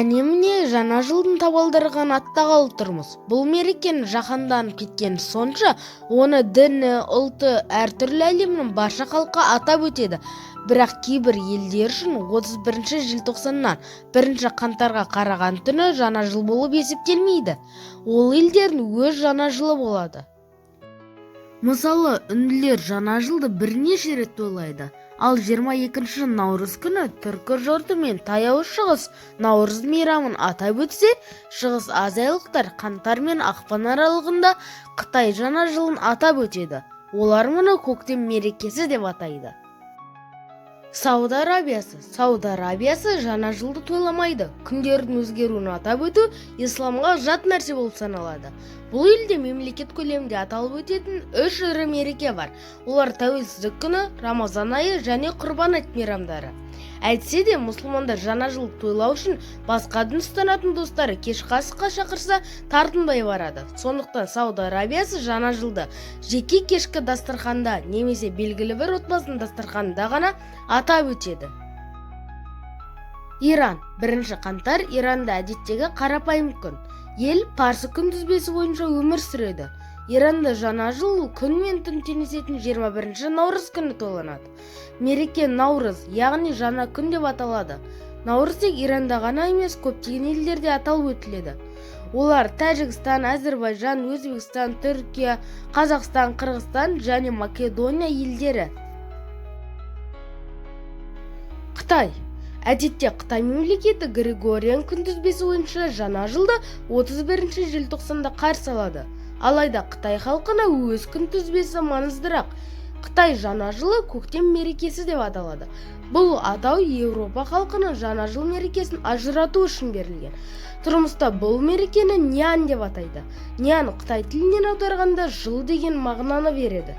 Әне-міне жаңа жылдың табалдырығын аттағалы тұрмыз. Бұл мерекенің жаһанданып кеткені сонша, оны діні, ұлты, әртүрлі әлемнің барша халқы атап өтеді. Бірақ кейбір елдер үшін 31 желтоқсаннан 1 қаңтарға қараған түні жаңа жыл болып есептелмейді. Ол елдердің өз жаңа жылы болады. Мысалы, үнділер жаңа жылды бірнеше рет тойлайды. Ал 22 наурыз күні түркі жұрты мен таяу шығыс наурыз мейрамын атап өтсе, шығыс азиялықтар қаңтар мен ақпан аралығында Қытай жаңа жылын атап өтеді. Олар мұны көктем мерекесі деп атайды. Сауд Арабиясы жаңа жылды тойламайды. Күндердің өзгеруін атап өту исламға жат нәрсе болып саналады. Бұл елде мемлекет көлемінде аталып өтетін 3 ірі мереке бар. Олар тәуелсіздік күні, Рамазан айы және Құрбан айт мейрамдары. Әйтсе де, мұсылмандар жаңа жыл тойлау үшін басқа дін ұстанатын достары кешкі асқа шақырса тартынбай барады. Сондықтан Сауд Арабиясы жаңа жылды жеке кешкі дастарханда немесе белгілі бір отбасының дастарханында ғана атап өтеді. Иран. 1 қаңтар Иранда әдеттегі қарапайым күн. Ел парсы күнтізбесі бойынша өмір сүреді. Иранда жаңа жыл күн мен түн теңесетін 21 наурыз күні тойланады. Мереке Наурыз, яғни жаңа күн деп аталады. Наурыз тек Иранда ғана емес, көптеген елдерде аталып өтіледі. Олар Тәжікстан, Әзербайжан, Өзбекстан, Түркия, Қазақстан, Қырғызстан және Македония елдері. Қытай. Әдетте Қытай мемлекеті Григориан күнтізбесі бойынша жаңа жылды 31 желтоқсанда қарсы алады. Алайда Қытай халқына өз күнтізбесі маңыздырақ. Қытай жаңа жылы көктем мерекесі деп аталады. Бұл атау Еуропа халқының жаңа жыл мерекесін ажырату үшін берілген. Тұрмыста бұл мерекені Нян деп атайды. Нян Қытай тілінен аударғанда жыл деген мағынаны береді.